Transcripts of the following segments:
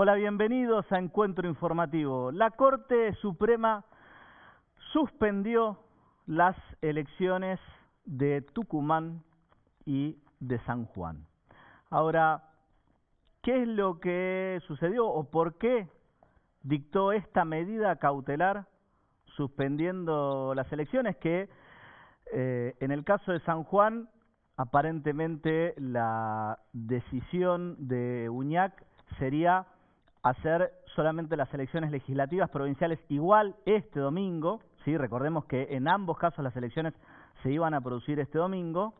Hola, bienvenidos a Encuentro Informativo. La Corte Suprema suspendió las elecciones de Tucumán y de San Juan. Ahora, ¿qué es lo que sucedió o por qué dictó esta medida cautelar suspendiendo las elecciones? Que en el caso de San Juan, aparentemente la decisión de Uñac sería hacer solamente las elecciones legislativas provinciales igual este domingo, ¿sí? Recordemos que en ambos casos las elecciones se iban a producir este domingo.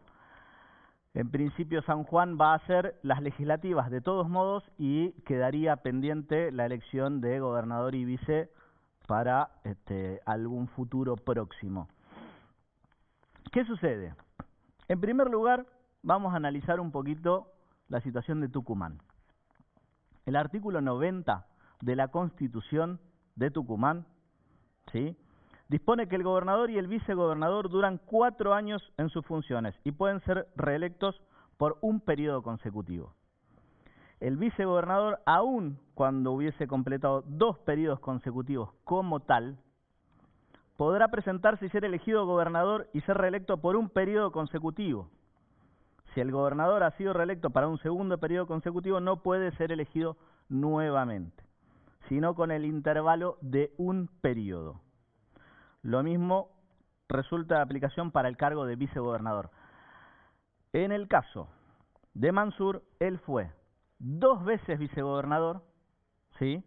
En principio San Juan va a hacer las legislativas de todos modos y quedaría pendiente la elección de gobernador y vice para algún futuro próximo. ¿Qué sucede? En primer lugar, vamos a analizar un poquito la situación de Tucumán. El artículo 90 de la Constitución de Tucumán, ¿sí?, dispone que el gobernador y el vicegobernador duran 4 años en sus funciones y pueden ser reelectos por un periodo consecutivo. El vicegobernador, aun cuando hubiese completado 2 periodos consecutivos como tal, podrá presentarse y ser elegido gobernador y ser reelecto por un periodo consecutivo. Si el gobernador ha sido reelecto para un segundo periodo consecutivo, no puede ser elegido nuevamente, sino con el intervalo de un periodo. Lo mismo resulta de aplicación para el cargo de vicegobernador. En el caso de Mansur, él fue 2 veces vicegobernador, ¿sí?,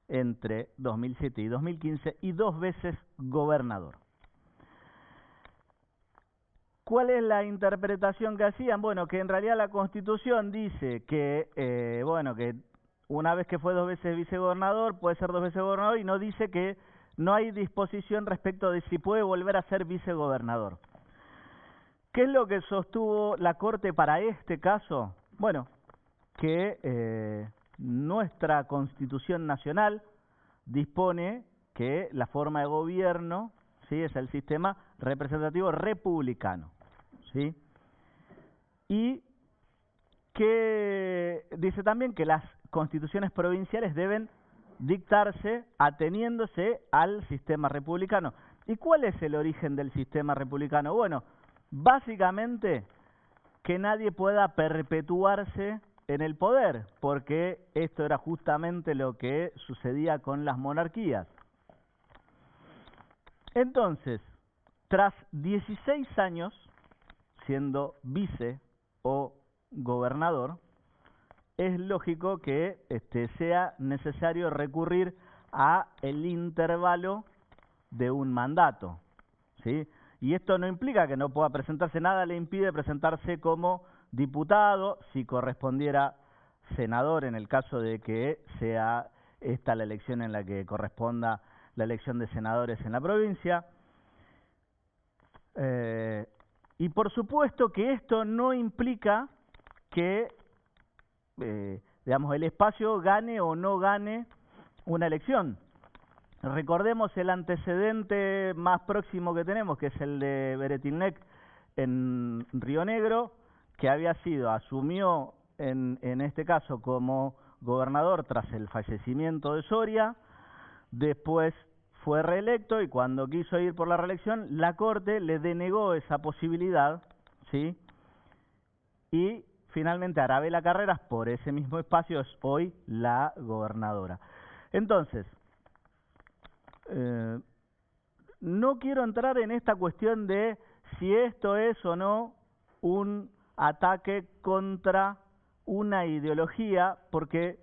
entre 2007 y 2015, y 2 veces gobernador. ¿Cuál es la interpretación que hacían? Bueno, que en realidad la Constitución dice que, que una vez que fue 2 veces vicegobernador, puede ser 2 veces gobernador, y no dice que no hay disposición respecto de si puede volver a ser vicegobernador. ¿Qué es lo que sostuvo la Corte para este caso? Bueno, que nuestra Constitución Nacional dispone que la forma de gobierno, ¿sí?, es el sistema representativo republicano, ¿sí? Y que dice también que las constituciones provinciales deben dictarse ateniéndose al sistema republicano. ¿Y cuál es el origen del sistema republicano? Bueno, básicamente que nadie pueda perpetuarse en el poder, porque esto era justamente lo que sucedía con las monarquías. Entonces, tras 16 años siendo vice o gobernador, es lógico que sea necesario recurrir a el intervalo de un mandato, ¿sí? Y esto no implica que no pueda presentarse, nada le impide presentarse como diputado, si correspondiera senador, en el caso de que sea esta la elección en la que corresponda la elección de senadores en la provincia. Y por supuesto que esto no implica que el espacio gane o no gane una elección. Recordemos el antecedente más próximo que tenemos, que es el de Beretilnec en Río Negro, que asumió en este caso como gobernador tras el fallecimiento de Soria, después fue reelecto y cuando quiso ir por la reelección, la Corte le denegó esa posibilidad, ¿sí? Y finalmente Arabela Carreras, por ese mismo espacio, es hoy la gobernadora. Entonces, no quiero entrar en esta cuestión de si esto es o no un ataque contra una ideología, porque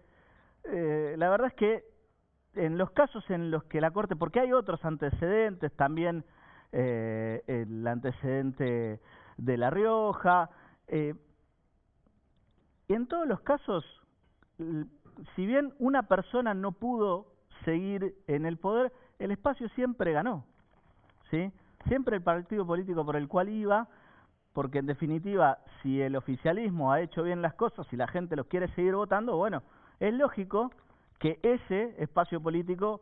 la verdad es que en los casos en los que la Corte, porque hay otros antecedentes también, el antecedente de La Rioja, en todos los casos, si bien una persona no pudo seguir en el poder, el espacio siempre ganó, ¿sí? Siempre el partido político por el cual iba, porque en definitiva, si el oficialismo ha hecho bien las cosas, si la gente los quiere seguir votando, bueno, es lógico que ese espacio político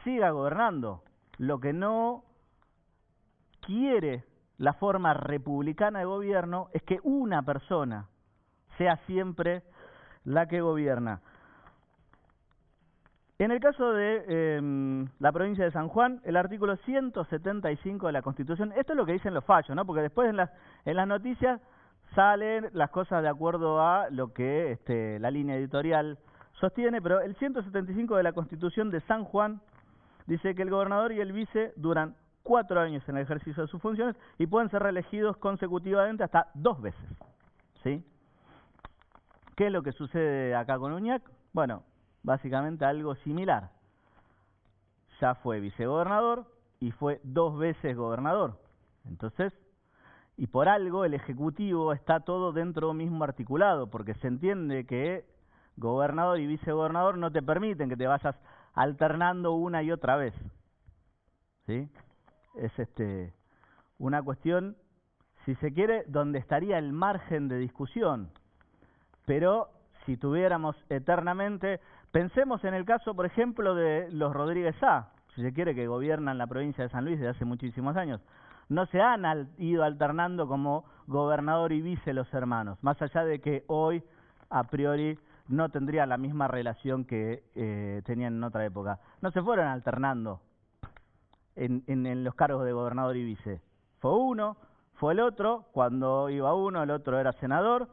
siga gobernando. Lo que no quiere la forma republicana de gobierno es que una persona sea siempre la que gobierna. En el caso de la provincia de San Juan, el artículo 175 de la Constitución, esto es lo que dicen los fallos, ¿no? Porque después en las noticias salen las cosas de acuerdo a lo que la línea editorial sostiene, pero el 175 de la Constitución de San Juan dice que el gobernador y el vice duran 4 años en el ejercicio de sus funciones y pueden ser reelegidos consecutivamente hasta 2 veces, ¿sí? ¿Qué es lo que sucede acá con Uñac? Bueno, básicamente algo similar. Ya fue vicegobernador y fue 2 veces gobernador. Entonces, y por algo el Ejecutivo está todo dentro mismo articulado, porque se entiende que gobernador y vicegobernador no te permiten que te vayas alternando una y otra vez, ¿sí? Es una cuestión, si se quiere, donde estaría el margen de discusión, pero si tuviéramos eternamente, pensemos en el caso, por ejemplo, de los Rodríguez A, si se quiere, que gobiernan la provincia de San Luis desde hace muchísimos años. No se han ido alternando como gobernador y vice los hermanos, más allá de que hoy, a priori, no tendría la misma relación que tenían en otra época. No se fueron alternando en los cargos de gobernador y vice. Fue uno, fue el otro, cuando iba uno, el otro era senador.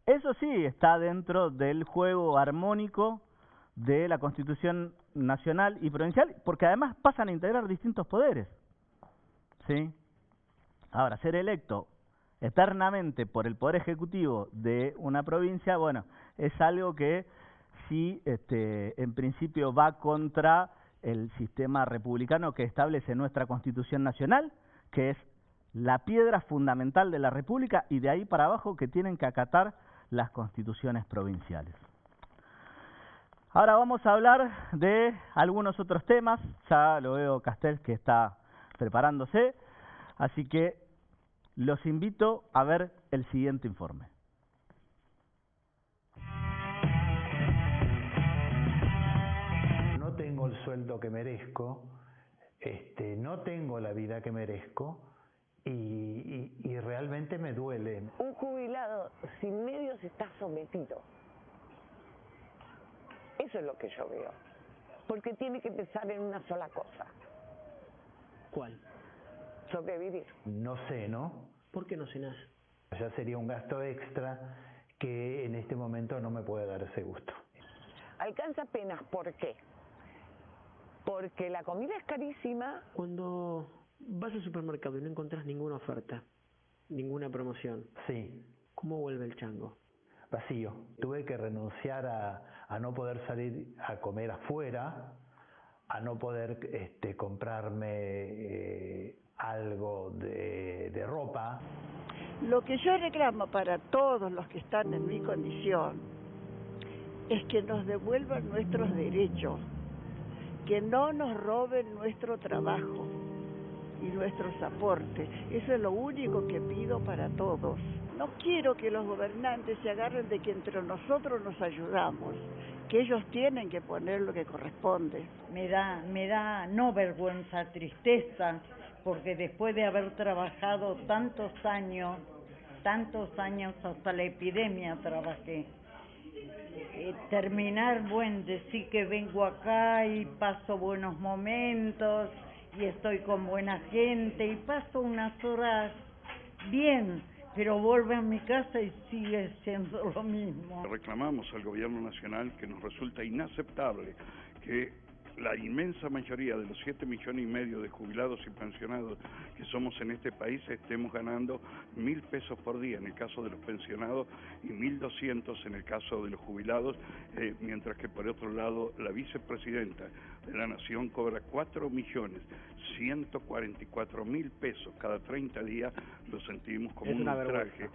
Eso sí está dentro del juego armónico de la Constitución nacional y provincial, porque además pasan a integrar distintos poderes, ¿sí? Ahora, ser electo eternamente por el Poder Ejecutivo de una provincia, bueno, es algo que sí, en principio va contra el sistema republicano que establece nuestra Constitución Nacional, que es la piedra fundamental de la República, y de ahí para abajo que tienen que acatar las constituciones provinciales. Ahora vamos a hablar de algunos otros temas. Ya lo veo Castel que está preparándose, así que los invito a ver el siguiente informe. No tengo el sueldo que merezco, no tengo la vida que merezco y realmente me duele. Un jubilado sin medios está sometido. Eso es lo que yo veo. Porque tiene que pensar en una sola cosa. ¿Cuál? Sobrevivir. No ceno. ¿Por qué no cenás? Ya sería un gasto extra que en este momento no me puede dar ese gusto. Alcanza apenas, ¿por qué? Porque la comida es carísima. Cuando vas al supermercado y no encontrás ninguna oferta, ninguna promoción, Sí. ¿cómo vuelve el chango? Vacío. Tuve que renunciar a no poder salir a comer afuera, a no poder comprarme algo de ropa. Lo que yo reclamo para todos los que están en mi condición es que nos devuelvan nuestros derechos, que no nos roben nuestro trabajo y nuestros aportes. Eso es lo único que pido para todos. No quiero que los gobernantes se agarren de que entre nosotros nos ayudamos, que ellos tienen que poner lo que corresponde. Me da no vergüenza, tristeza, porque después de haber trabajado tantos años, hasta la epidemia trabajé, terminar, decir que vengo acá y paso buenos momentos y estoy con buena gente y paso unas horas bien, pero vuelvo a mi casa y sigue siendo lo mismo. Reclamamos al gobierno nacional que nos resulta inaceptable que la inmensa mayoría de los 7,5 millones de jubilados y pensionados que somos en este país estemos ganando 1.000 pesos por día en el caso de los pensionados y 1.200 en el caso de los jubilados, mientras que por otro lado la vicepresidenta de la Nación cobra 4.144.000 pesos cada 30 días. Lo sentimos como un ultraje.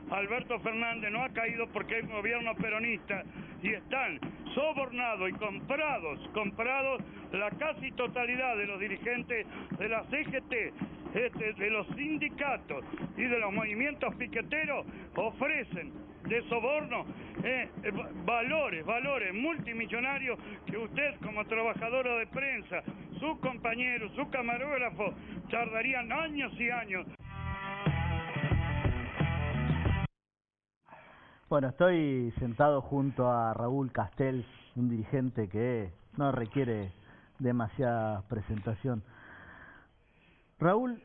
Alberto Fernández no ha caído porque hay un gobierno peronista y están sobornados y comprados la casi totalidad de los dirigentes de la CGT, de los sindicatos y de los movimientos piqueteros. Ofrecen de soborno valores multimillonarios que usted como trabajadora de prensa, sus compañeros, sus camarógrafos tardarían años y años. Bueno, estoy sentado junto a Raúl Castel, un dirigente que no requiere demasiada presentación. Raúl,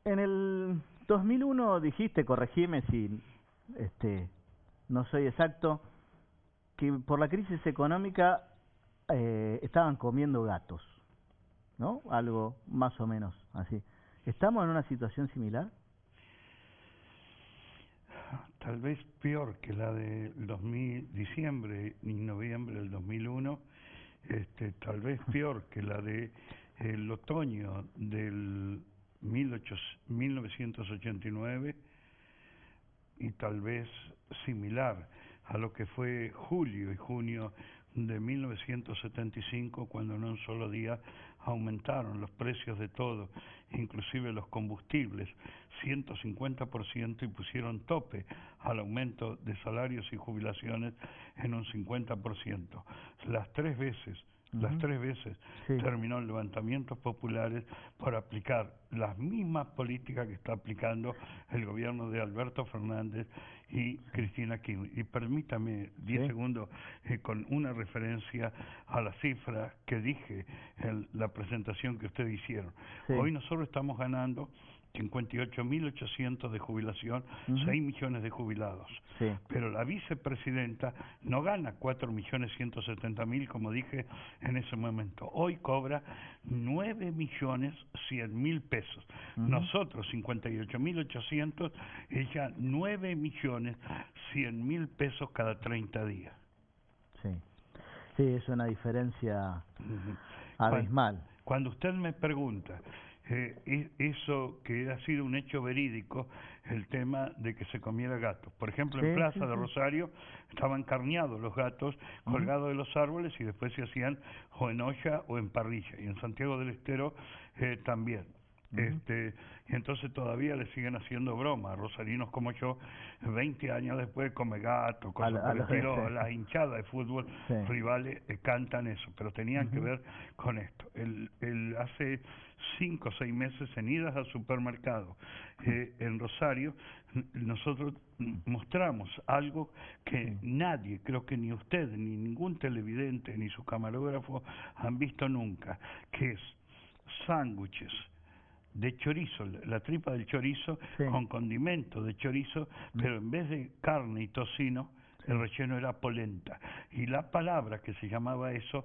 en el 2001 dijiste, corregime si no soy exacto, que por la crisis económica estaban comiendo gatos, ¿no? Algo más o menos así. ¿Estamos en una situación similar? Tal vez peor que la de diciembre y noviembre del 2001, tal vez peor que la de el otoño del 1989 y tal vez similar a lo que fue julio y junio de 1975, cuando en un solo día aumentaron los precios de todo, inclusive los combustibles, 150%, y pusieron tope al aumento de salarios y jubilaciones en un 50%. Las tres veces sí, terminó levantamientos populares por aplicar las mismas políticas que está aplicando el gobierno de Alberto Fernández y Cristina Kirchner. Y permítame 10 segundos con una referencia a la cifra que dije en la presentación que ustedes hicieron. Hoy nosotros estamos ganando 58.800 de jubilación, 6 millones de jubilados. Pero la vicepresidenta no gana 4.170.000, como dije en ese momento. Hoy cobra 9.100.000 pesos. Nosotros 58.800, ella 9.100.000 pesos cada 30 días. Sí, es una diferencia abismal. Cuando usted me pregunta eso que ha sido un hecho verídico, el tema de que se comiera gatos. Por ejemplo, en Plaza de Rosario estaban carneados los gatos colgados de los árboles y después se hacían o en olla o en parrilla. Y en Santiago del Estero también. Y entonces todavía le siguen haciendo bromas, rosarinos como yo, 20 años después come gato, cosas por el estilo, las hinchadas de fútbol rivales cantan eso, pero tenían que ver con esto. Hace 5 o 6 meses, en idas al supermercado en Rosario, nosotros mostramos algo que nadie, creo que ni usted, ni ningún televidente, ni su camarógrafo han visto nunca, que es sándwiches de chorizo, la tripa del chorizo con condimento de chorizo, pero en vez de carne y tocino, el relleno era polenta. Y la palabra que se llamaba eso,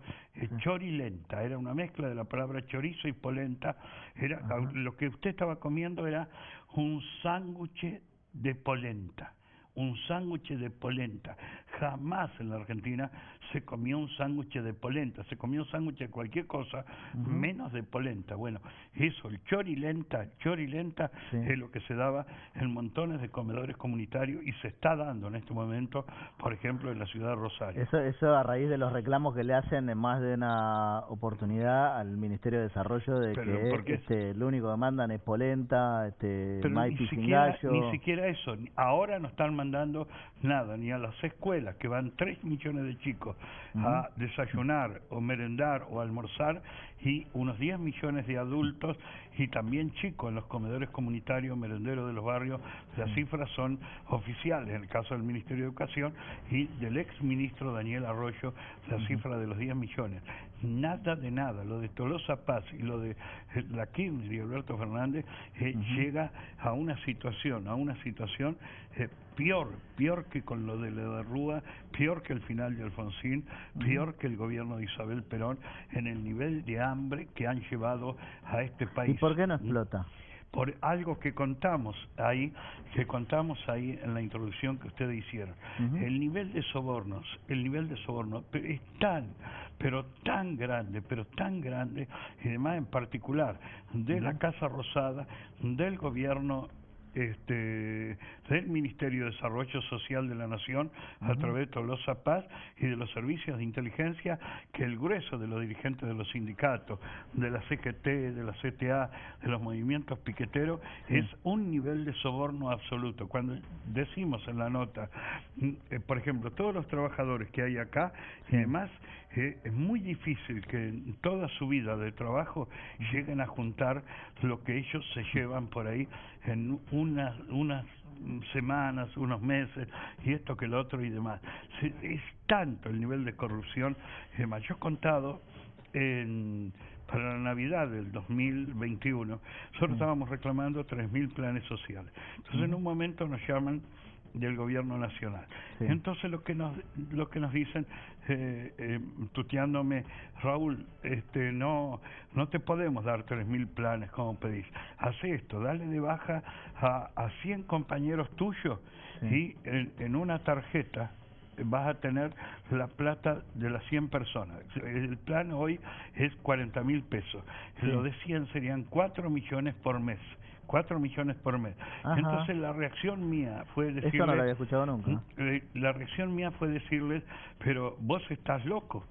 chorilenta, era una mezcla de la palabra chorizo y polenta. Era lo que usted estaba comiendo era un sándwich de polenta. Un sándwich de polenta. Jamás en la Argentina se comió un sándwich de polenta. Se comió un sándwich de cualquier cosa, menos de polenta. Bueno, eso, el chorilenta es lo que se daba en montones de comedores comunitarios y se está dando en este momento, por ejemplo, en la ciudad de Rosario. Eso a raíz de los reclamos que le hacen en más de una oportunidad al Ministerio de Desarrollo de que lo único que mandan es polenta, maíz sin gallo. Ni siquiera eso. Ahora no están mandando nada, ni a las escuelas, que van 3 millones de chicos a desayunar o merendar o almorzar, y unos 10 millones de adultos y también chicos en los comedores comunitarios, merenderos de los barrios. Las cifras son oficiales, en el caso del Ministerio de Educación y del ex ministro Daniel Arroyo, la cifra de los 10 millones. Nada de nada. Lo de Tolosa Paz y lo de la Kirchner y Alberto Fernández llega a una situación peor que con lo de la Rúa, peor que el final de Alfonsín, peor que el gobierno de Isabel Perón, en el nivel de hambre que han llevado a este país. ¿Y por qué no explota? Por algo que contamos ahí en la introducción que ustedes hicieron. El nivel de sobornos es tan grande, y además en particular de la Casa Rosada, del gobierno del Ministerio de Desarrollo Social de la Nación, a través de Tolosa Paz y de los servicios de inteligencia, que el grueso de los dirigentes de los sindicatos, de la CGT, de la CTA, de los movimientos piqueteros, es un nivel de soborno absoluto. Cuando decimos en la nota, por ejemplo, todos los trabajadores que hay acá, y además es muy difícil que en toda su vida de trabajo lleguen a juntar lo que ellos se llevan por ahí en unas semanas, unos meses, y esto que lo otro y demás. Es tanto el nivel de corrupción. Además, yo he contado para la Navidad del 2021, nosotros estábamos reclamando 3.000 planes sociales. Entonces en un momento nos llaman del gobierno nacional. Sí. Entonces lo que nos dicen, tuteándome, Raúl, no te podemos dar 3.000 planes como pedís. Haz esto, dale de baja a 100 compañeros tuyos, sí, y en una tarjeta vas a tener la plata de las 100 personas. El plan hoy es 40.000 pesos. Sí. Lo de 100 serían 4 millones por mes. 4 millones por mes. Ajá. Entonces la reacción mía fue decirles... Eso no lo había escuchado nunca. La reacción mía fue decirles, pero vos estás loco.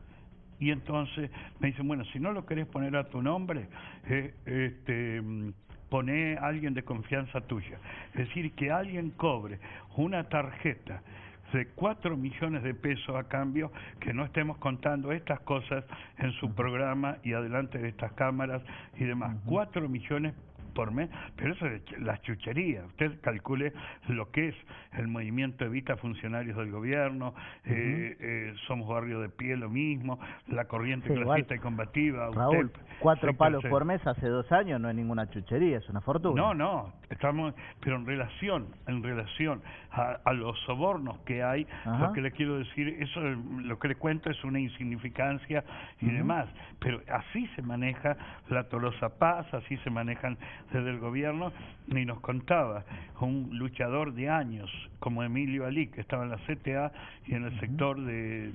Y entonces me dicen, bueno, si no lo querés poner a tu nombre, poné a alguien de confianza tuya. Es decir, que alguien cobre una tarjeta de 4 millones de pesos a cambio, que no estemos contando estas cosas en su programa y adelante de estas cámaras y demás. 4 millones por mes, pero eso es la chuchería. Usted calcule lo que es el movimiento Evita Funcionarios del Gobierno, Somos Barrio de Pie, lo mismo, la corriente clasista y combativa. Raúl, UTEP, 4 palos por mes hace 2 años no es ninguna chuchería, es una fortuna. No, estamos, pero en relación a los sobornos que hay, lo que le quiero decir, eso lo que le cuento es una insignificancia y demás, pero así se maneja la Tolosa Paz, así se manejan desde el gobierno. Y nos contaba un luchador de años como Emilio Alí, que estaba en la CTA y en el sector de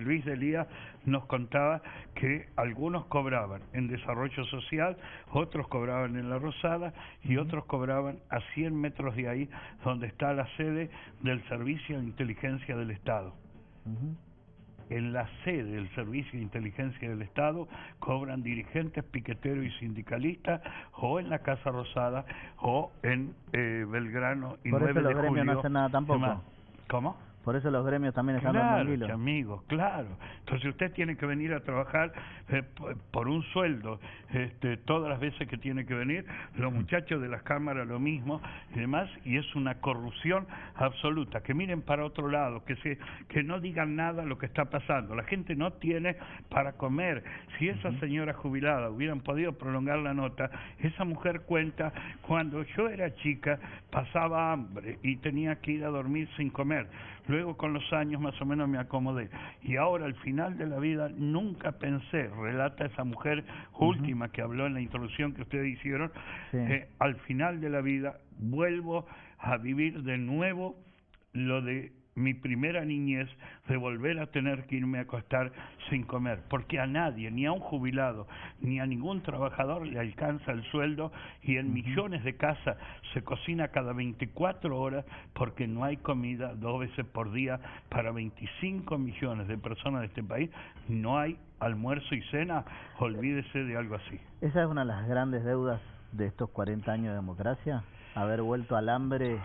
Luis de Lía, nos contaba que algunos cobraban en desarrollo social, otros cobraban en La Rosada y otros cobraban a 100 metros de ahí, donde está la sede del Servicio de Inteligencia del Estado. En la sede del Servicio de Inteligencia del Estado cobran dirigentes, piqueteros y sindicalistas, o en la Casa Rosada, o en Belgrano y 9 de julio. Por eso los gremios no hacen nada tampoco. ¿Cómo? Por eso los gremios también están Claro, amigos, claro. Entonces usted tiene que venir a trabajar por un sueldo todas las veces que tiene que venir, los muchachos de las cámaras lo mismo y demás, y es una corrupción absoluta. Que miren para otro lado, que no digan nada lo que está pasando. La gente no tiene para comer. Si esa señora jubilada hubieran podido prolongar la nota, esa mujer cuenta, cuando yo era chica pasaba hambre y tenía que ir a dormir sin comer. Luego con los años más o menos me acomodé. Y ahora al final de la vida nunca pensé, relata esa mujer última que habló en la introducción que ustedes hicieron, al final de la vida vuelvo a vivir de nuevo lo de mi primera niñez, de volver a tener que irme a acostar sin comer, porque a nadie, ni a un jubilado, ni a ningún trabajador le alcanza el sueldo, y en millones de casas se cocina cada 24 horas porque no hay comida 2 veces por día para 25 millones de personas de este país, no hay almuerzo y cena, olvídese de algo así. Esa es una de las grandes deudas de estos 40 años de democracia, haber vuelto al hambre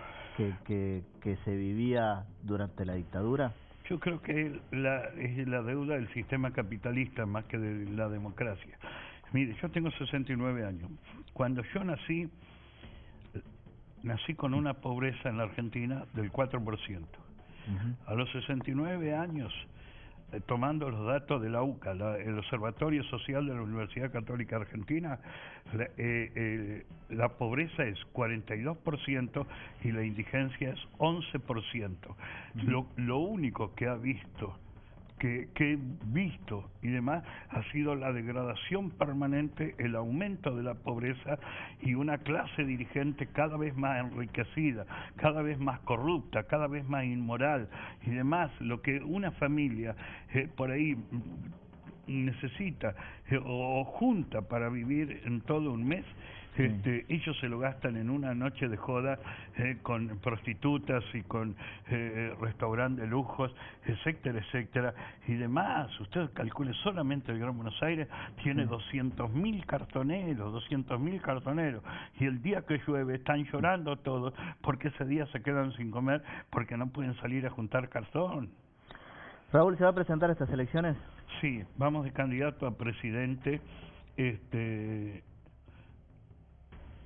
que se vivía durante la dictadura. Yo creo que es la deuda del sistema capitalista más que de la democracia. Mire, yo tengo 69 años. Cuando yo nací con una pobreza en la Argentina del 4%. A los 69 años, tomando los datos de la UCA, el Observatorio Social de la Universidad Católica Argentina, la pobreza es 42% y la indigencia es 11%. Lo único que ha visto, que he visto y demás, ha sido la degradación permanente, el aumento de la pobreza y una clase dirigente cada vez más enriquecida, cada vez más corrupta, cada vez más inmoral y demás. Lo que una familia por ahí necesita o junta para vivir en todo un mes, ellos se lo gastan en una noche de joda con prostitutas y con restaurantes de lujos, etcétera, etcétera, y demás. Usted calcule, solamente el Gran Buenos Aires tiene 200.000 cartoneros, y el día que llueve están llorando todos porque ese día se quedan sin comer porque no pueden salir a juntar cartón. Raúl, ¿se va a presentar estas elecciones? Sí, vamos de candidato a presidente,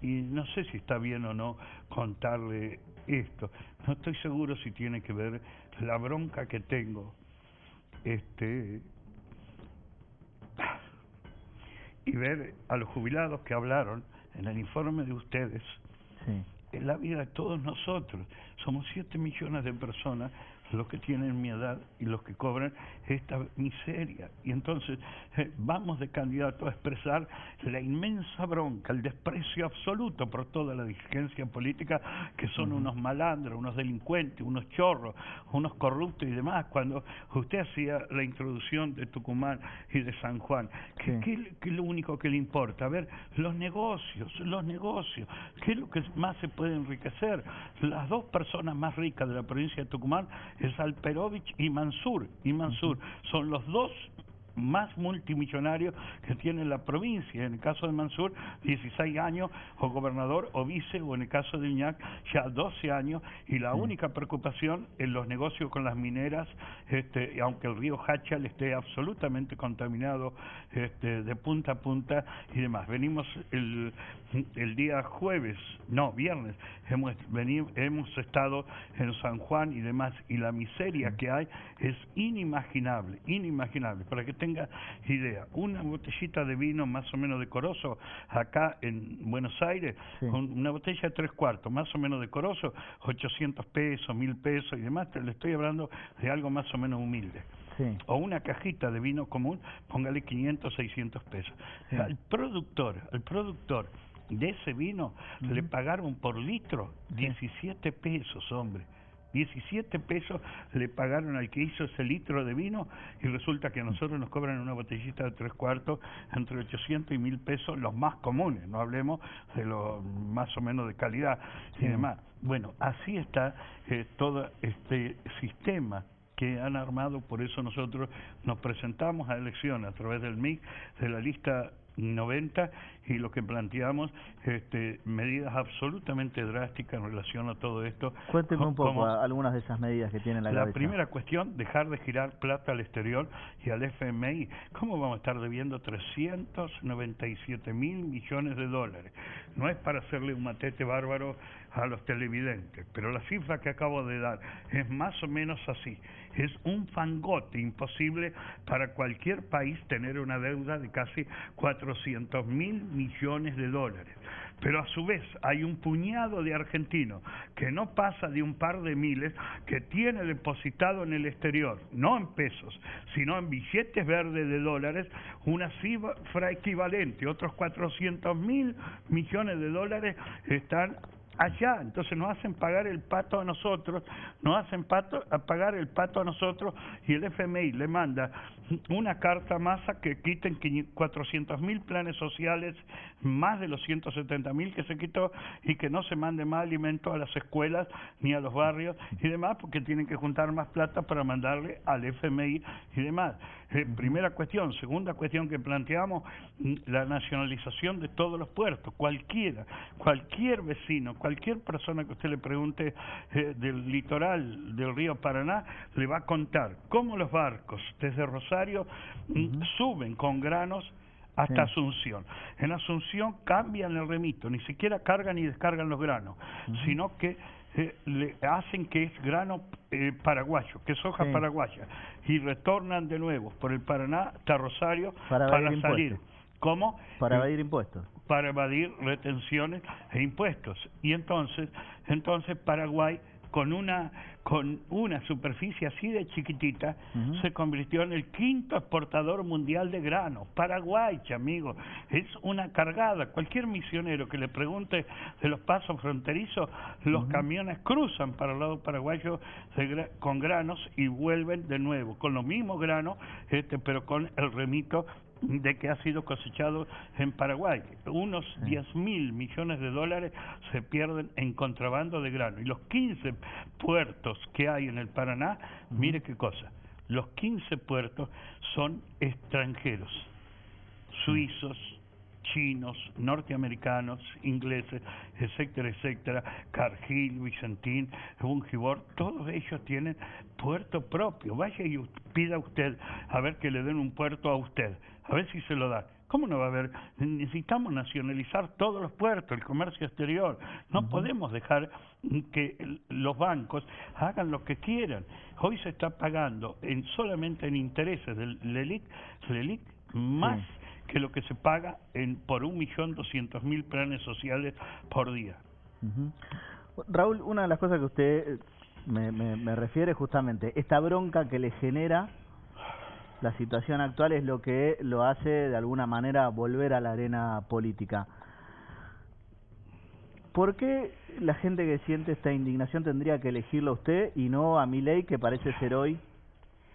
y no sé si está bien o no contarle esto. No estoy seguro si tiene que ver la bronca que tengo. y ver a los jubilados que hablaron en el informe de ustedes, en la vida de todos nosotros. Somos 7 millones de personas los que tienen mi edad y los que cobran esta miseria. Y entonces vamos de candidato a expresar la inmensa bronca, el desprecio absoluto por toda la dirigencia política, que son unos malandros, unos delincuentes, unos chorros, unos corruptos y demás. Cuando usted hacía la introducción de Tucumán y de San Juan, ¿qué es lo único que le importa? A ver, los negocios, ¿qué es lo que más se puede enriquecer? Las 2 personas más ricas de la provincia de Tucumán es Alperovich y Mansur. Son los 2 más multimillonarios que tiene la provincia. En el caso de Mansur, 16 años, o gobernador o vice, o en el caso de Iñak, ya 12 años, y la única preocupación en los negocios con las mineras, aunque el río Hachal esté absolutamente contaminado de punta a punta y demás. Venimos el día viernes, hemos estado en San Juan y demás, y la miseria que hay es inimaginable. Para que tenga idea, una botellita de vino más o menos decoroso acá en Buenos Aires, con una botella de 3/4 más o menos decoroso, 800 pesos, 1000 pesos y demás. Le estoy hablando de algo más o menos humilde. O una cajita de vino común, póngale 500, 600 pesos. Al productor de ese vino le pagaron por litro 17 pesos, hombre. 17 pesos le pagaron al que hizo ese litro de vino, y resulta que a nosotros nos cobran una botellita de 3/4 entre 800 y 1000 pesos, los más comunes, no hablemos de los más o menos de calidad y demás. Bueno, así está todo este sistema que han armado. Por eso nosotros nos presentamos a elecciones a través del MIC, de la lista 90, y lo que planteamos medidas absolutamente drásticas en relación a todo esto. Cuénteme un poco algunas de esas medidas que tiene la cabeza. La primera cuestión, dejar de girar plata al exterior y al FMI. ¿Cómo vamos a estar debiendo 397.000 millones de dólares? No es para hacerle un matete bárbaro a los televidentes, pero la cifra que acabo de dar es más o menos así. Es un fangote imposible para cualquier país tener una deuda de casi 400.000 millones de dólares. Pero a su vez hay un puñado de argentinos que no pasa de un par de miles que tiene depositado en el exterior, no en pesos, sino en billetes verdes de dólares, una cifra equivalente. Otros 400.000 millones de dólares están allá. Entonces nos hacen pagar el pato a nosotros, pagar el pato a nosotros, y el FMI le manda una carta masa que quiten 400.000 planes sociales, más de los 170.000 que se quitó, y que no se mande más alimento a las escuelas ni a los barrios y demás, porque tienen que juntar más plata para mandarle al FMI y demás. Primera cuestión. Segunda cuestión que planteamos, la nacionalización de todos los puertos. Cualquier vecino, cualquier persona que usted le pregunte del litoral del río Paraná, le va a contar cómo los barcos desde Rosario suben con granos hasta Asunción. En Asunción cambian el remito, ni siquiera cargan y descargan los granos, sino que le hacen que es grano paraguayo, que es hoja paraguaya, y retornan de nuevo por el Paraná hasta Rosario para salir. ¿Cómo? Para evadir impuestos. Para evadir retenciones e impuestos. Y entonces Paraguay, con una superficie así de chiquitita, se convirtió en el 5º exportador mundial de grano. Paraguay, amigo, es una cargada. Cualquier misionero que le pregunte de los pasos fronterizos, los camiones cruzan para el lado paraguayo con granos y vuelven de nuevo con los mismos granos, pero con el remito de que ha sido cosechado en Paraguay. Unos 10.000 millones de dólares se pierden en contrabando de grano. Y los 15 puertos que hay en el Paraná, mire qué cosa, los 15 puertos son extranjeros, suizos, chinos, norteamericanos, ingleses, etcétera, etcétera, Cargill, Vicentín, Bungibor, todos ellos tienen puerto propio. Vaya y pida usted a ver que le den un puerto a usted, a ver si se lo da. ¿Cómo no va a haber? Necesitamos nacionalizar todos los puertos, el comercio exterior. No podemos dejar que los bancos hagan lo que quieran. Hoy se está pagando solamente en intereses del LELIC más que lo que se paga por 1.200.000 planes sociales por día. Raúl, una de las cosas que usted me refiere justamente, esta bronca que le genera la situación actual es lo que lo hace de alguna manera volver a la arena política. ¿Por qué la gente que siente esta indignación tendría que elegirlo a usted y no a Milei, que parece ser hoy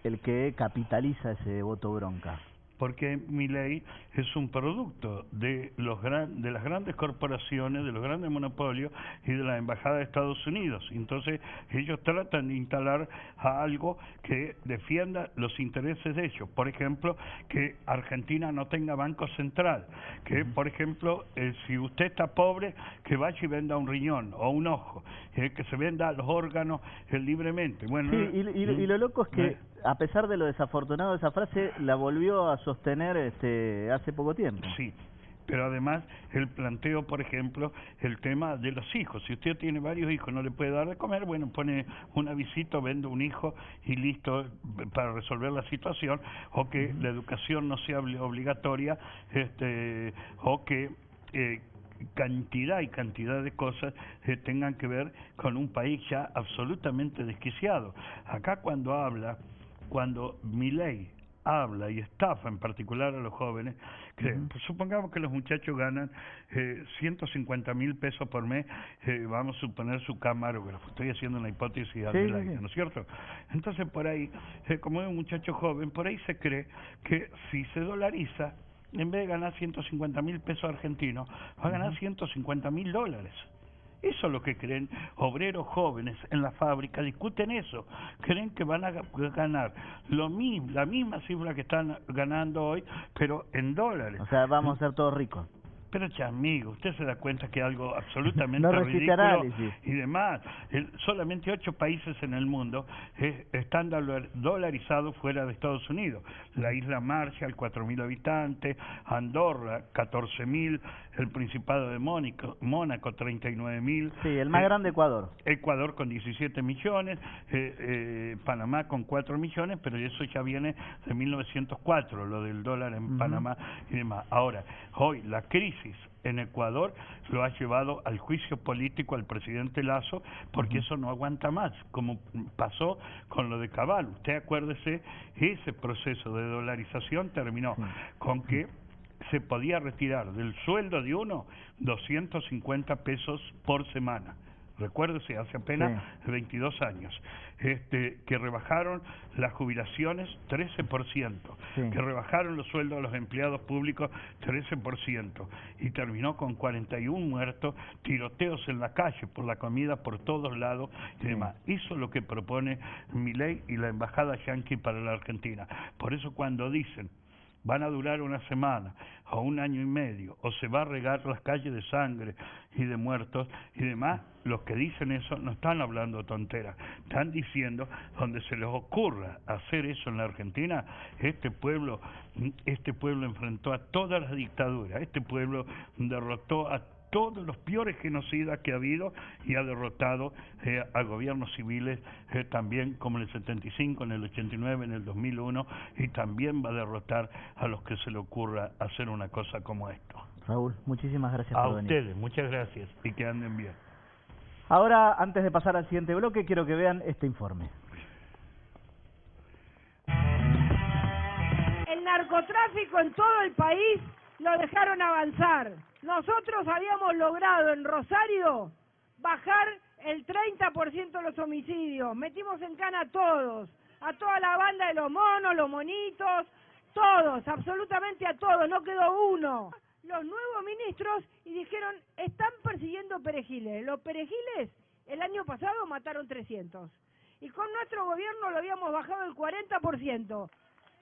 el que capitaliza ese voto bronca? Porque Milei es un producto de de las grandes corporaciones, de los grandes monopolios y de la Embajada de Estados Unidos. Entonces ellos tratan de instalar a algo que defienda los intereses de ellos. Por ejemplo, que Argentina no tenga banco central, que por ejemplo, si usted está pobre, que vaya y venda un riñón o un ojo, que se venda los órganos libremente. Bueno, sí, y lo loco es que a pesar de lo desafortunado de esa frase, la volvió a sostener hace poco tiempo. Sí, pero además el planteo, por ejemplo, el tema de los hijos. Si usted tiene varios hijos, no le puede dar de comer, bueno, pone un avisito, vende un hijo y listo, para resolver la situación, o que la educación no sea obligatoria, o que cantidad y cantidad de cosas tengan que ver con un país ya absolutamente desquiciado. Acá cuando Milei habla y estafa en particular a los jóvenes, que pues, supongamos que los muchachos ganan 150.000 pesos por mes, vamos a suponer su camarógrafo, estoy haciendo una hipótesis del aire, ¿no es cierto? Entonces por ahí, como es un muchacho joven, por ahí se cree que si se dolariza, en vez de ganar 150.000 pesos argentinos, va a ganar 150.000 dólares. Eso es lo que creen obreros jóvenes en la fábrica, discuten eso, creen que van a ganar la misma cifra que están ganando hoy, pero en dólares. O sea, vamos a ser todos ricos. Pero, amigo, usted se da cuenta que es algo absolutamente no ridículo análisis. Y demás. Solamente 8 países en el mundo están dolarizados fuera de Estados Unidos. La isla Marshall, 4.000 habitantes, Andorra, 14.000, el Principado de Mónaco, 39.000. Sí, el más grande Ecuador. Ecuador con 17 millones, Panamá con 4 millones, pero eso ya viene de 1904, lo del dólar en Panamá y demás. Ahora, hoy la crisis en Ecuador lo ha llevado al juicio político al presidente Lasso, porque eso no aguanta más, como pasó con lo de Cabal. Usted acuérdese, ese proceso de dolarización terminó con que se podía retirar del sueldo de uno 250 pesos por semana. Recuérdese, hace apenas 22 años, que rebajaron las jubilaciones 13%, que rebajaron los sueldos a los empleados públicos 13%, y terminó con 41 muertos, tiroteos en la calle por la comida por todos lados y demás. Eso es lo que propone Milei y la embajada yanqui para la Argentina. Por eso cuando dicen van a durar una semana o un año y medio, o se va a regar las calles de sangre y de muertos y demás, los que dicen eso no están hablando tonteras, están diciendo donde se les ocurra hacer eso en la Argentina. Este pueblo enfrentó a todas las dictaduras, este pueblo derrotó a todos los peores genocidas que ha habido y ha derrotado a gobiernos civiles también, como en el 75, en el 89, en el 2001, y también va a derrotar a los que se le ocurra hacer una cosa como esto. Raúl, muchísimas gracias por venir. A ustedes, muchas gracias y que anden bien. Ahora, antes de pasar al siguiente bloque, quiero que vean este informe. El narcotráfico en todo el país lo dejaron avanzar. Nosotros habíamos logrado en Rosario bajar el 30% de los homicidios. Metimos en cana a todos, a toda la banda de los monos, los monitos, todos, absolutamente a todos, no quedó uno. Los nuevos ministros y dijeron, están persiguiendo perejiles. Los perejiles el año pasado mataron 300. Y con nuestro gobierno lo habíamos bajado el 40%.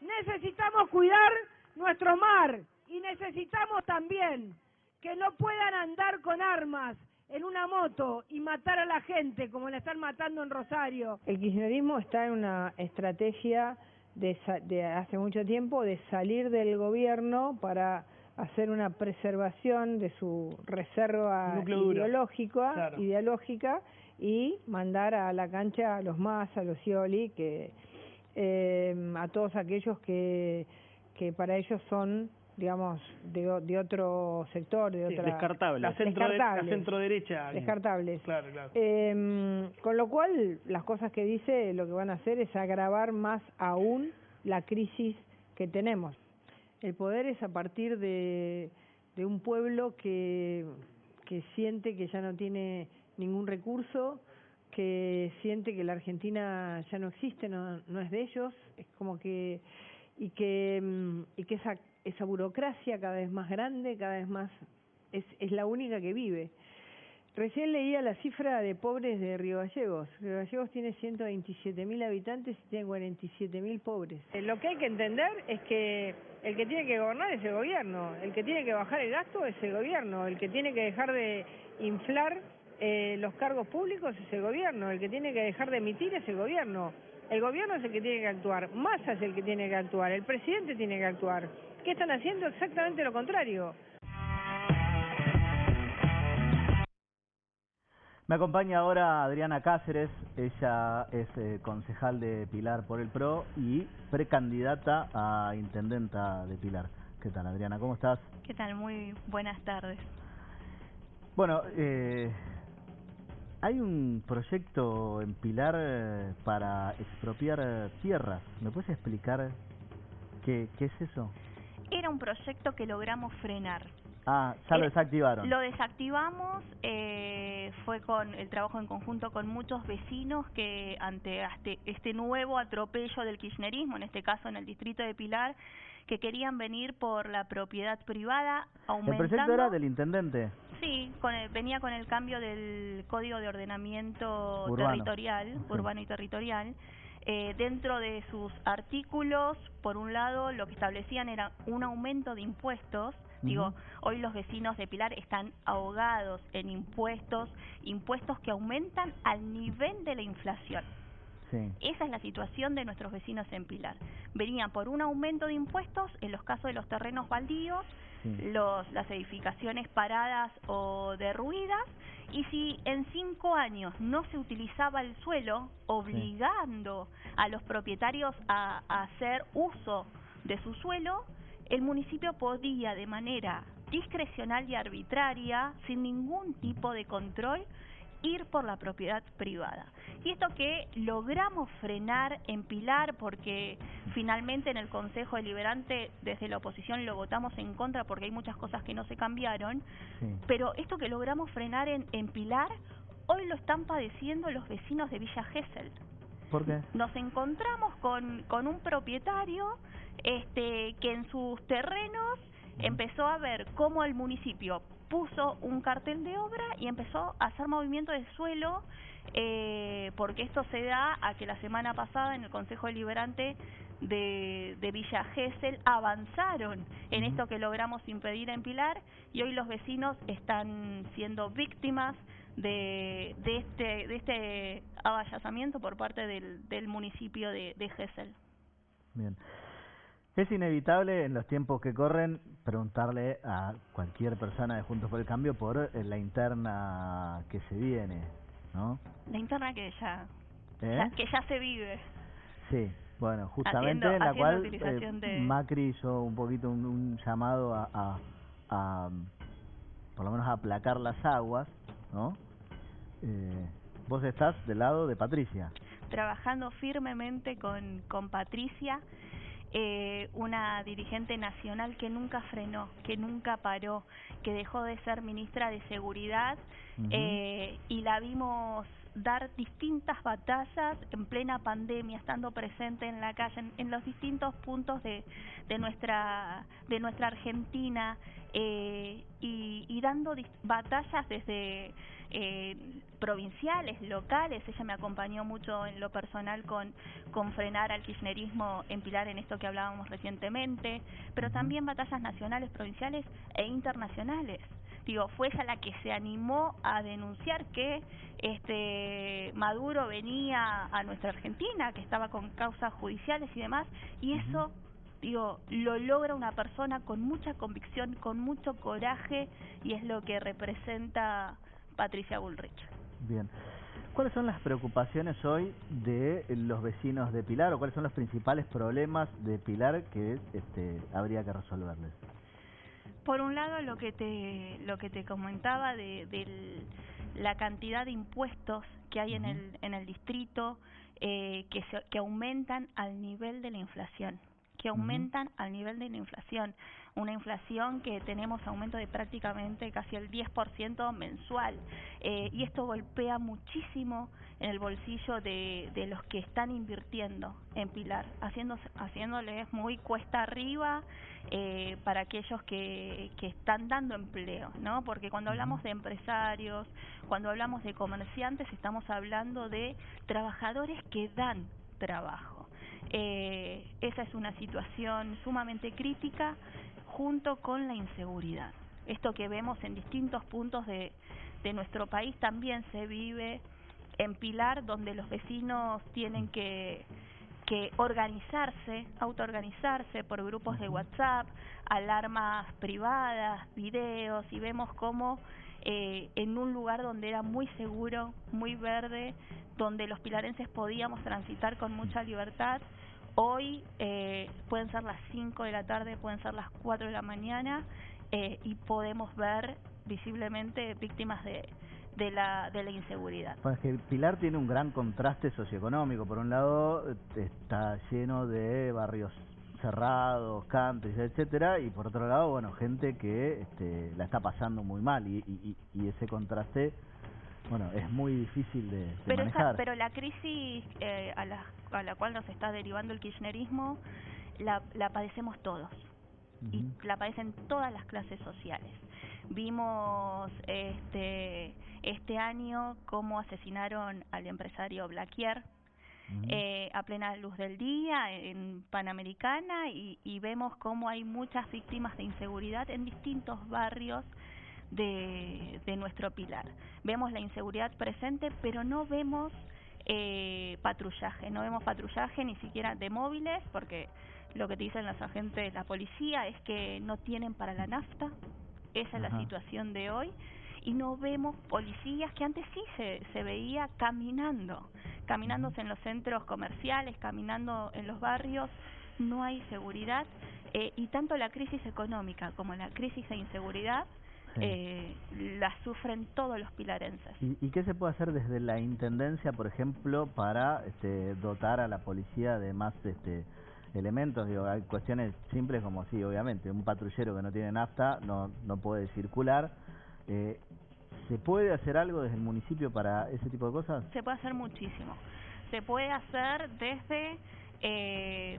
Necesitamos cuidar nuestro mar y necesitamos también que no puedan andar con armas en una moto y matar a la gente como la están matando en Rosario. El kirchnerismo está en una estrategia de hace mucho tiempo de salir del gobierno para hacer una preservación de su reserva ideológica y mandar a la cancha a los Massa, a los Scioli, a todos aquellos que para ellos son digamos, de otro sector, de otra... Descartables, la centro derecha. Descartables. Claro. Con lo cual, las cosas que dice lo que van a hacer es agravar más aún la crisis que tenemos. El poder es a partir de un pueblo que siente que ya no tiene ningún recurso, que siente que la Argentina ya no existe, no es de ellos, es como que y que esa burocracia cada vez más grande, cada vez más es la única que vive. Recién leía la cifra de pobres de Río Gallegos. Río Gallegos tiene 127.000 habitantes y tiene 47.000 pobres. Lo que hay que entender es que el que tiene que gobernar es el gobierno, el que tiene que bajar el gasto es el gobierno, el que tiene que dejar de inflar los cargos públicos es el gobierno, el que tiene que dejar de emitir es el gobierno. El gobierno es el que tiene que actuar, Massa es el que tiene que actuar, el presidente tiene que actuar. ¿Qué están haciendo? Exactamente lo contrario. Me acompaña ahora Adriana Cáceres, ella es concejal de Pilar por el PRO y precandidata a intendenta de Pilar. ¿Qué tal, Adriana? ¿Cómo estás? ¿Qué tal? Muy buenas tardes. Bueno, hay un proyecto en Pilar para expropiar tierras. ¿Me puedes explicar qué es eso? Era un proyecto que logramos frenar. Ah, ya lo desactivaron. Lo desactivamos, fue con el trabajo en conjunto con muchos vecinos que ante este nuevo atropello del kirchnerismo, en este caso en el distrito de Pilar, que querían venir por la propiedad privada, aumentando... ¿El proyecto era del intendente? Sí, venía con el cambio del Código de Ordenamiento Territorial, urbano y territorial. Dentro de sus artículos, por un lado, lo que establecían era un aumento de impuestos. Digo, hoy los vecinos de Pilar están ahogados en impuestos que aumentan al nivel de la inflación. Sí. Esa es la situación de nuestros vecinos en Pilar. Venían por un aumento de impuestos en los casos de los terrenos baldíos, las edificaciones paradas o derruidas, y si en 5 años no se utilizaba el suelo, obligando a los propietarios a hacer uso de su suelo, el municipio podía de manera discrecional y arbitraria, sin ningún tipo de control, ir por la propiedad privada. Y esto que logramos frenar en Pilar, porque finalmente en el Consejo Deliberante desde la oposición lo votamos en contra porque hay muchas cosas que no se cambiaron, pero esto que logramos frenar en Pilar, hoy lo están padeciendo los vecinos de Villa Gesell. ¿Por qué? Nos encontramos con un propietario que en sus terrenos empezó a ver cómo el municipio puso un cartel de obra y empezó a hacer movimiento de suelo, porque esto se da a que la semana pasada en el Consejo Deliberante de Villa Gesell avanzaron en esto que logramos impedir en Pilar, y hoy los vecinos están siendo víctimas de este avallazamiento por parte del municipio de Gesell. Bien. Es inevitable en los tiempos que corren preguntarle a cualquier persona de Juntos por el Cambio por la interna que se viene, ¿no? La interna que ya se vive. Sí, bueno, justamente en la cual Macri hizo un poquito un llamado a por lo menos a aplacar las aguas, ¿no? Vos estás del lado de Patricia. Trabajando firmemente con Patricia, una dirigente nacional que nunca frenó, que nunca paró, que dejó de ser ministra de Seguridad, y la vimos dar distintas batallas en plena pandemia, estando presente en la calle, en los distintos puntos de nuestra Argentina, y dando batallas desde provinciales, locales. Ella me acompañó mucho en lo personal con frenar al kirchnerismo en Pilar, en esto que hablábamos recientemente, pero también batallas nacionales, provinciales e internacionales. Digo, fue ella la que se animó a denunciar que Maduro venía a nuestra Argentina, que estaba con causas judiciales y demás, y eso, digo, lo logra una persona con mucha convicción, con mucho coraje, y es lo que representa Patricia Bullrich. Bien. ¿Cuáles son las preocupaciones hoy de los vecinos de Pilar, o cuáles son los principales problemas de Pilar que habría que resolverles? Por un lado, lo que te comentaba de la cantidad de impuestos que hay en el distrito, que aumentan al nivel de la inflación. Una inflación que tenemos aumento de prácticamente casi el 10% mensual, y esto golpea muchísimo en el bolsillo de los que están invirtiendo en Pilar, haciéndoles muy cuesta arriba para aquellos que están dando empleo, ¿no? Porque cuando hablamos de empresarios, cuando hablamos de comerciantes, estamos hablando de trabajadores que dan trabajo. Esa es una situación sumamente crítica, junto con la inseguridad. Esto que vemos en distintos puntos de nuestro país también se vive en Pilar, donde los vecinos tienen que autoorganizarse por grupos de WhatsApp, alarmas privadas, videos, y vemos cómo en un lugar donde era muy seguro, muy verde, donde los pilarenses podíamos transitar con mucha libertad, hoy pueden ser las 5 de la tarde, pueden ser las 4 de la mañana, y podemos ver visiblemente víctimas de la inseguridad. Pues que Pilar tiene un gran contraste socioeconómico. Por un lado está lleno de barrios cerrados, country, etcétera, y por otro lado, bueno, gente que la está pasando muy mal, y ese contraste, bueno, es muy difícil de manejar. Pero la crisis a la cual nos está derivando el kirchnerismo la padecemos todos, y la padecen todas las clases sociales. Vimos este año cómo asesinaron al empresario Blaquier a plena luz del día en Panamericana, y vemos cómo hay muchas víctimas de inseguridad en distintos barrios de nuestro Pilar. Vemos la inseguridad presente, pero no vemos patrullaje ni siquiera de móviles, porque lo que te dicen los agentes, la policía, es que no tienen para la nafta. Esa es la situación de hoy, y no vemos policías, que antes sí se veía caminando en los centros comerciales, caminando en los barrios. No hay seguridad, y tanto la crisis económica como la crisis de inseguridad la sufren todos los pilarenses. ¿Y qué se puede hacer desde la Intendencia, por ejemplo, para dotar a la policía de más elementos? Digo, hay cuestiones simples como, sí, obviamente, un patrullero que no tiene nafta no puede circular. ¿Se puede hacer algo desde el municipio para ese tipo de cosas? Se puede hacer muchísimo. Se puede hacer desde,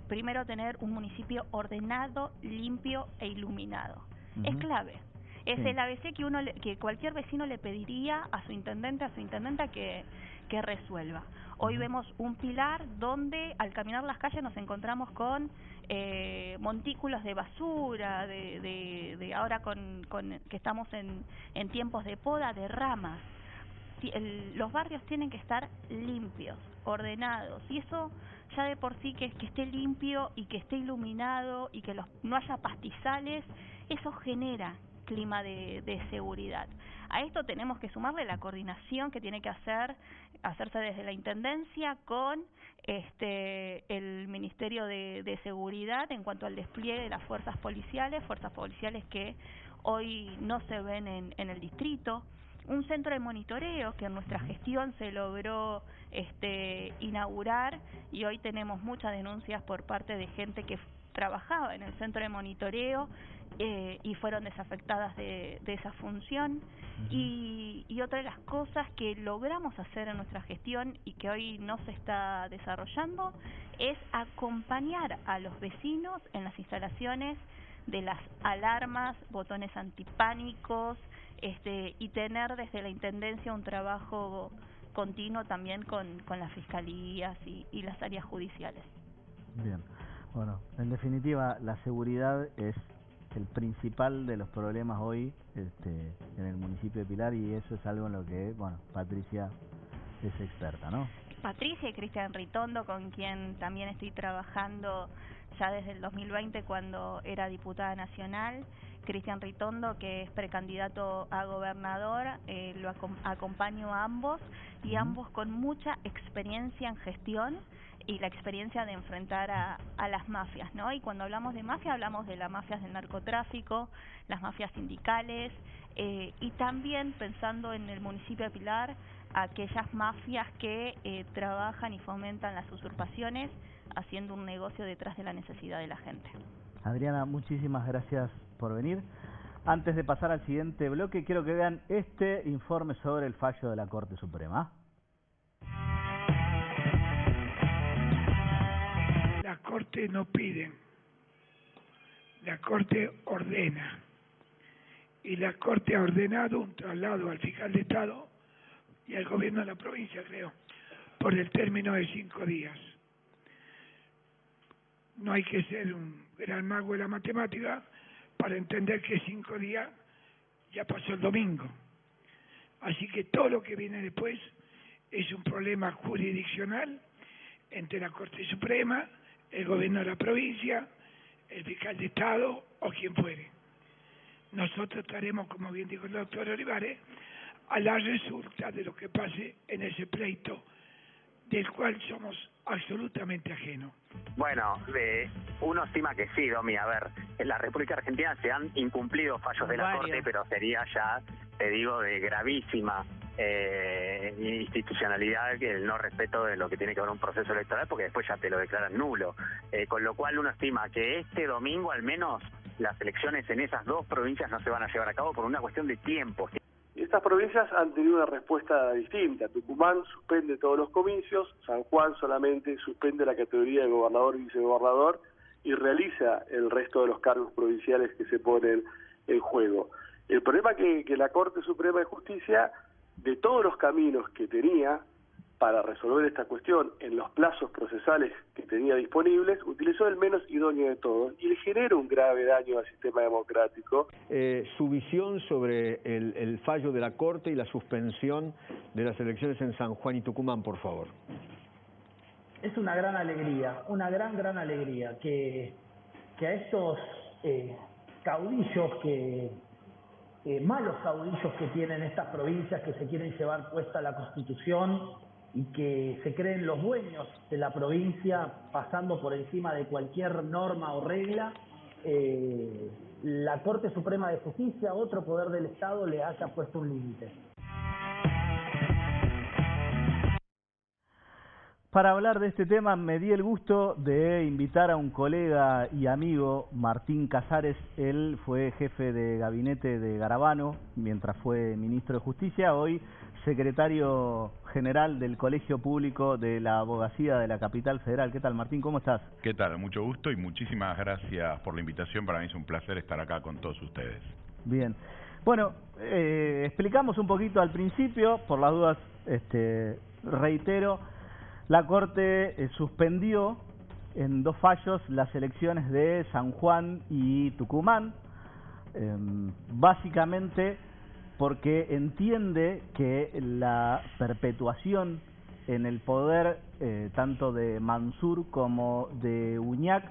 primero, tener un municipio ordenado, limpio e iluminado. Es clave. Es el ABC que cualquier vecino le pediría a su intendente, a su intendenta que resuelva. Hoy vemos un Pilar donde al caminar las calles nos encontramos con montículos de basura, de ahora con que estamos en tiempos de poda, de ramas. Los barrios tienen que estar limpios, ordenados, y eso ya de por sí, que esté limpio y que esté iluminado y que no haya pastizales, eso genera clima de seguridad. A esto tenemos que sumarle la coordinación que tiene que hacerse desde la Intendencia con el Ministerio de Seguridad en cuanto al despliegue de las fuerzas policiales que hoy no se ven en el distrito. Un centro de monitoreo que en nuestra gestión se logró inaugurar, y hoy tenemos muchas denuncias por parte de gente que trabajaba en el centro de monitoreo y fueron desafectadas de esa función. Y otra de las cosas que logramos hacer en nuestra gestión y que hoy no se está desarrollando es acompañar a los vecinos en las instalaciones de las alarmas, botones antipánicos, y tener desde la Intendencia un trabajo continuo también con las fiscalías y las áreas judiciales. Bien, bueno, en definitiva, la seguridad es el principal de los problemas hoy en el municipio de Pilar, y eso es algo en lo que, bueno, Patricia es experta, ¿no? Patricia y Cristian Ritondo, con quien también estoy trabajando ya desde el 2020 cuando era diputada nacional. Cristian Ritondo, que es precandidato a gobernador, lo acompaño a ambos, y ambos con mucha experiencia en gestión, y la experiencia de enfrentar a las mafias, ¿no? Y cuando hablamos de mafia, hablamos de las mafias del narcotráfico, las mafias sindicales, y también pensando en el municipio de Pilar, aquellas mafias que trabajan y fomentan las usurpaciones, haciendo un negocio detrás de la necesidad de la gente. Adriana, muchísimas gracias por venir. Antes de pasar al siguiente bloque, quiero que vean este informe sobre el fallo de la Corte Suprema. La Corte no pide, la Corte ordena. Y la Corte ha ordenado un traslado al fiscal de Estado y al gobierno de la provincia, creo, por el término de 5 días. No hay que ser un gran mago de la matemática para entender que 5 días ya pasó el domingo. Así que todo lo que viene después es un problema jurisdiccional entre la Corte Suprema, el gobierno de la provincia, el fiscal de Estado o quien fuere. Nosotros estaremos, como bien dijo el doctor Olivares, a la resulta de lo que pase en ese pleito, del cual somos absolutamente ajenos. Bueno, uno estima que sí, Domi. A ver, en la República Argentina se han incumplido fallos de la Corte, pero sería ya, te digo, de gravísima institucionalidad el no respeto de lo que tiene que ver un proceso electoral, porque después ya te lo declaran nulo. Con lo cual uno estima que este domingo al menos las elecciones en esas 2 provincias no se van a llevar a cabo por una cuestión de tiempo. Estas provincias han tenido una respuesta distinta. Tucumán suspende todos los comicios, San Juan solamente suspende la categoría de gobernador y vicegobernador y realiza el resto de los cargos provinciales que se ponen en juego. El problema que la Corte Suprema de Justicia, de todos los caminos que tenía para resolver esta cuestión en los plazos procesales que tenía disponibles, utilizó el menos idóneo de todos y le genera un grave daño al sistema democrático. Su visión sobre el fallo de la Corte y la suspensión de las elecciones en San Juan y Tucumán, por favor. Es una gran alegría, una gran alegría que a estos caudillos malos caudillos que tienen estas provincias que se quieren llevar puesta la Constitución y que se creen los dueños de la provincia pasando por encima de cualquier norma o regla, la Corte Suprema de Justicia, otro poder del Estado, le haya puesto un límite. Para hablar de este tema me di el gusto de invitar a un colega y amigo, Martín Casares. Él fue jefe de gabinete de Garabano mientras fue ministro de Justicia, hoy secretario general del Colegio Público de la Abogacía de la Capital Federal. ¿Qué tal, Martín? ¿Cómo estás? ¿Qué tal? Mucho gusto y muchísimas gracias por la invitación. Para mí es un placer estar acá con todos ustedes. Bien. Bueno, explicamos un poquito al principio, por las dudas reitero. La Corte suspendió en 2 fallos las elecciones de San Juan y Tucumán, básicamente porque entiende que la perpetuación en el poder tanto de Mansur como de Uñac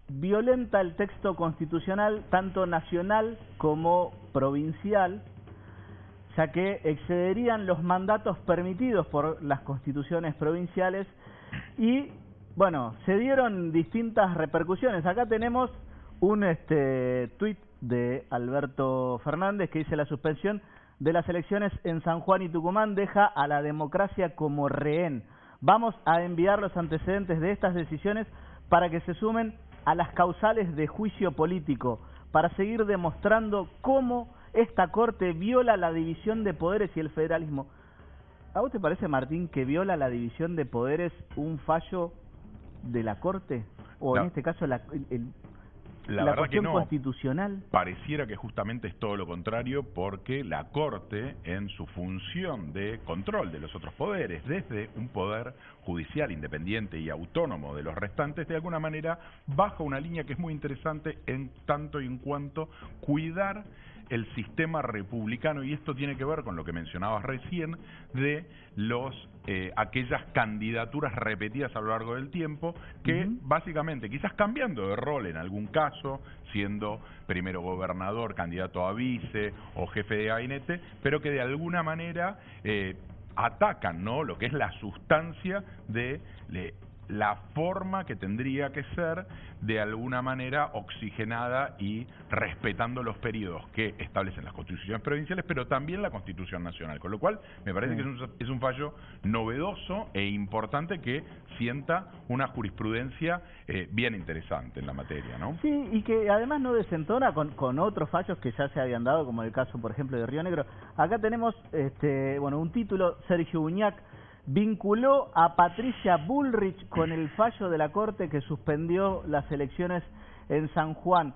violenta el texto constitucional tanto nacional como provincial, ya que excederían los mandatos permitidos por las constituciones provinciales y, bueno, se dieron distintas repercusiones. Acá tenemos un tuit de Alberto Fernández que dice: la suspensión de las elecciones en San Juan y Tucumán deja a la democracia como rehén. Vamos a enviar los antecedentes de estas decisiones para que se sumen a las causales de juicio político, para seguir demostrando cómo esta Corte viola la división de poderes y el federalismo. ¿A vos te parece, Martín, que viola la división de poderes un fallo de la Corte? O en este caso la cuestión constitucional. Pareciera que justamente es todo lo contrario, porque la Corte, en su función de control de los otros poderes, desde un poder judicial independiente y autónomo de los restantes, de alguna manera baja una línea que es muy interesante en tanto y en cuanto cuidar el sistema republicano, y esto tiene que ver con lo que mencionabas recién de aquellas candidaturas repetidas a lo largo del tiempo que básicamente, quizás cambiando de rol en algún caso, siendo primero gobernador, candidato a vice o jefe de gabinete, pero que de alguna manera atacan, ¿no?, lo que es la sustancia de la forma que tendría que ser de alguna manera oxigenada y respetando los periodos que establecen las constituciones provinciales, pero también la Constitución Nacional, con lo cual me parece que es un fallo novedoso e importante que sienta una jurisprudencia bien interesante en la materia, ¿no? Sí, y que además no desentona con otros fallos que ya se habían dado, como el caso, por ejemplo, de Río Negro. Acá tenemos un título: Sergio Uñac vinculó a Patricia Bullrich con el fallo de la Corte que suspendió las elecciones en San Juan.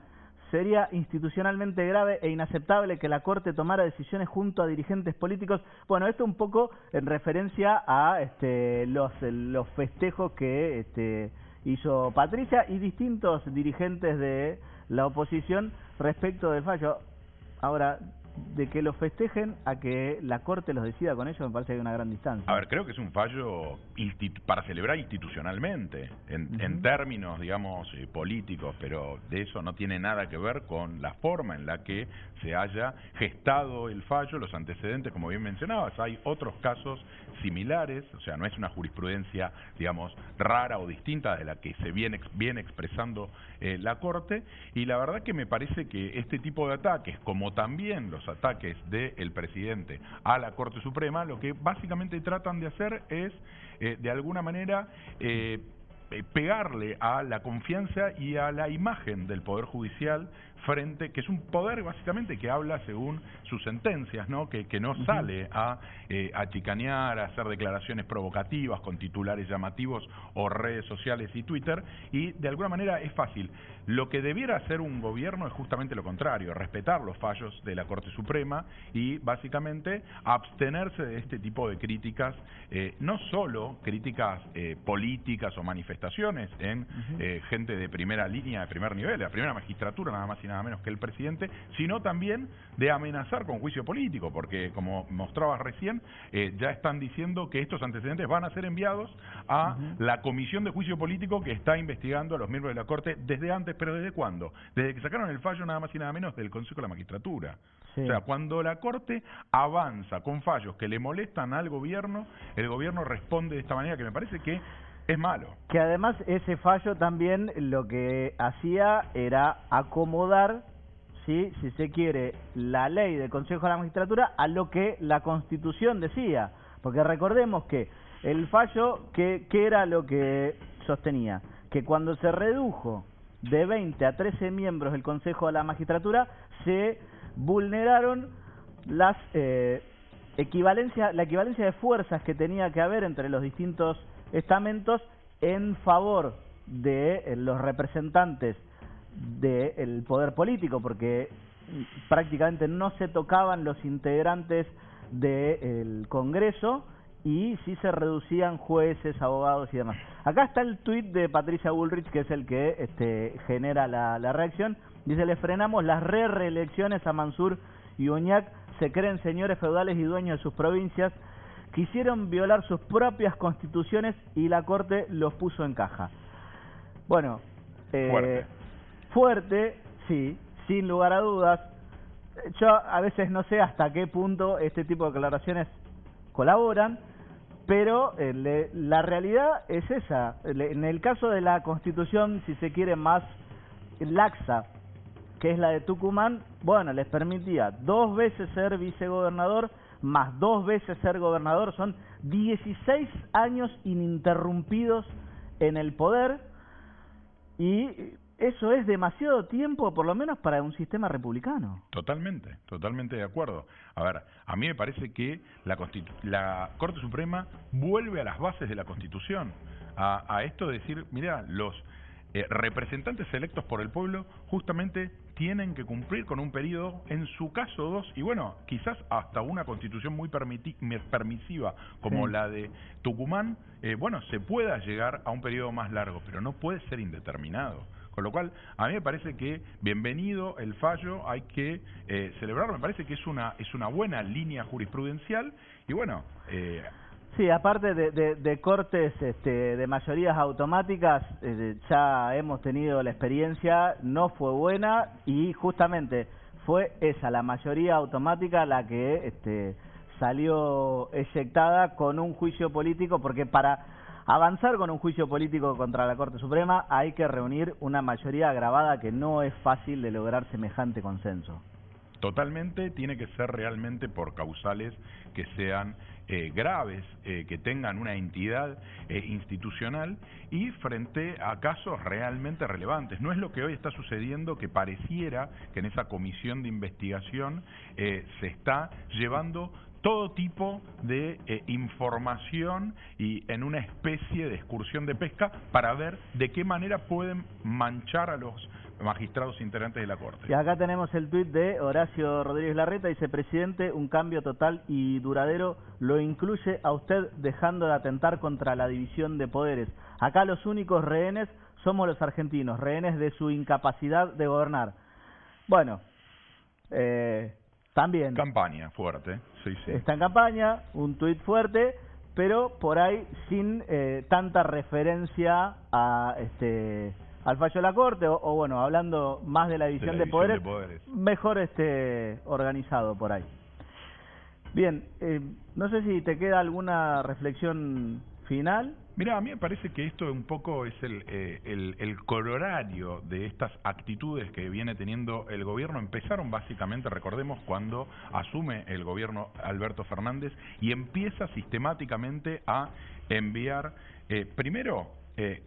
Sería institucionalmente grave e inaceptable que la Corte tomara decisiones junto a dirigentes políticos. Bueno, esto un poco en referencia a los festejos que hizo Patricia y distintos dirigentes de la oposición respecto del fallo. Ahora, de que lo festejen a que la Corte los decida con ellos, me parece que hay una gran distancia. A ver, creo que es un fallo para celebrar institucionalmente, en términos, digamos, políticos, pero de eso no tiene nada que ver con la forma en la que se haya gestado el fallo, los antecedentes, como bien mencionabas. Hay otros casos similares, o sea, no es una jurisprudencia, digamos, rara o distinta de la que se viene expresando la Corte, y la verdad que me parece que este tipo de ataques, como también los ataques del presidente a la Corte Suprema, lo que básicamente tratan de hacer es, de alguna manera, pegarle a la confianza y a la imagen del Poder Judicial frente, que es un poder básicamente que habla según sus sentencias, ¿no? Que no sale a chicanear, a hacer declaraciones provocativas con titulares llamativos o redes sociales y Twitter, y de alguna manera es fácil. Lo que debiera hacer un gobierno es justamente lo contrario, respetar los fallos de la Corte Suprema y básicamente abstenerse de este tipo de críticas, no solo críticas políticas o manifestaciones en gente de primera línea, de primer nivel, de la primera magistratura, nada más y nada menos que el presidente, sino también de amenazar con juicio político, porque como mostrabas recién, ya están diciendo que estos antecedentes van a ser enviados a la Comisión de Juicio Político que está investigando a los miembros de la Corte desde antes. ¿Pero desde cuándo? Desde que sacaron el fallo nada más y nada menos del Consejo de la Magistratura. Sí. O sea, cuando la Corte avanza con fallos que le molestan al gobierno, el gobierno responde de esta manera, que me parece que es malo. Que además ese fallo también lo que hacía era acomodar, ¿sí?, si se quiere, la ley del Consejo de la Magistratura a lo que la Constitución decía. Porque recordemos que el fallo, ¿qué era lo que sostenía? Que cuando se redujo de 20 a 13 miembros del Consejo de la Magistratura, se vulneraron las la equivalencia de fuerzas que tenía que haber entre los distintos estamentos en favor de los representantes del poder político, porque prácticamente no se tocaban los integrantes del Congreso y sí se reducían jueces, abogados y demás. Acá está el tuit de Patricia Bullrich, que es el que genera la reacción. Dice: le frenamos las reelecciones a Mansur y Uñac, se creen señores feudales y dueños de sus provincias, quisieron violar sus propias constituciones y la Corte los puso en caja. Bueno, fuerte, sí, sin lugar a dudas. Yo a veces no sé hasta qué punto este tipo de declaraciones colaboran, pero la realidad es esa. En el caso de la Constitución, si se quiere, más laxa, que es la de Tucumán, bueno, les permitía 2 veces ser vicegobernador, más 2 veces ser gobernador. Son 16 años ininterrumpidos en el poder, y eso es demasiado tiempo, por lo menos para un sistema republicano. Totalmente, totalmente de acuerdo. A ver, a mí me parece que la Corte Suprema vuelve a las bases de la Constitución, a esto de decir, mira, los representantes electos por el pueblo justamente tienen que cumplir con un periodo, en su caso 2, y bueno, quizás hasta una constitución muy permisiva como la de Tucumán, bueno, se pueda llegar a un periodo más largo, pero no puede ser indeterminado. Con lo cual, a mí me parece que bienvenido el fallo, hay que celebrarlo. Me parece que es una buena línea jurisprudencial y bueno... Sí, aparte de cortes de mayorías automáticas, ya hemos tenido la experiencia, no fue buena, y justamente fue esa, la mayoría automática, la que salió eyectada con un juicio político, porque para avanzar con un juicio político contra la Corte Suprema hay que reunir una mayoría agravada que no es fácil de lograr semejante consenso. Totalmente, tiene que ser realmente por causales que sean graves, que tengan una entidad institucional y frente a casos realmente relevantes. No es lo que hoy está sucediendo, que pareciera que en esa comisión de investigación se está llevando todo tipo de información y en una especie de excursión de pesca para ver de qué manera pueden manchar a los magistrados integrantes de la Corte. Y acá tenemos el tuit de Horacio Rodríguez Larreta, dice: presidente, un cambio total y duradero lo incluye a usted dejando de atentar contra la división de poderes. Acá los únicos rehenes somos los argentinos, rehenes de su incapacidad de gobernar. Bueno, también. Campaña fuerte, sí, sí. Está en campaña, un tuit fuerte, pero por ahí sin tanta referencia a al fallo de la Corte, o bueno, hablando más de la división de poderes, mejor organizado por ahí. Bien, no sé si te queda alguna reflexión final. Mira, a mí me parece que esto un poco es el corolario de estas actitudes que viene teniendo el gobierno. Empezaron básicamente, recordemos, cuando asume el gobierno Alberto Fernández y empieza sistemáticamente a enviar, primero,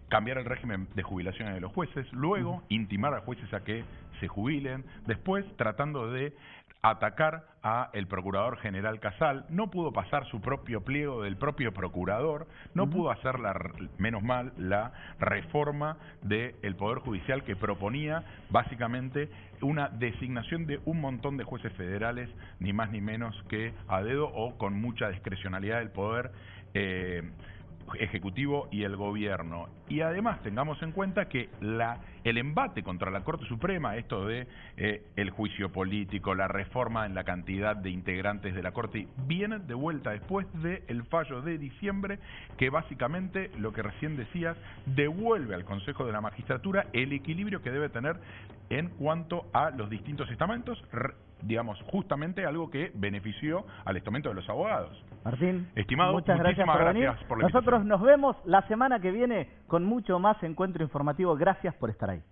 cambiar el régimen de jubilaciones de los jueces, luego intimar a jueces a que se jubilen, después tratando de atacar a el procurador general Casal, no pudo pasar su propio pliego del propio procurador, no pudo hacer, menos mal, la reforma del Poder Judicial que proponía básicamente una designación de un montón de jueces federales, ni más ni menos que a dedo o con mucha discrecionalidad del Poder Ejecutivo y el gobierno. Y además tengamos en cuenta que el embate contra la Corte Suprema, esto de el juicio político, la reforma en la cantidad de integrantes de la Corte, viene de vuelta después del fallo de diciembre, que básicamente, lo que recién decías, devuelve al Consejo de la Magistratura el equilibrio que debe tener en cuanto a los distintos estamentos, digamos, justamente algo que benefició al estamento de los abogados. Martín, estimado, muchas gracias por venir. Por Nosotros nos vemos la semana que viene con mucho más encuentro informativo. Gracias por estar ahí.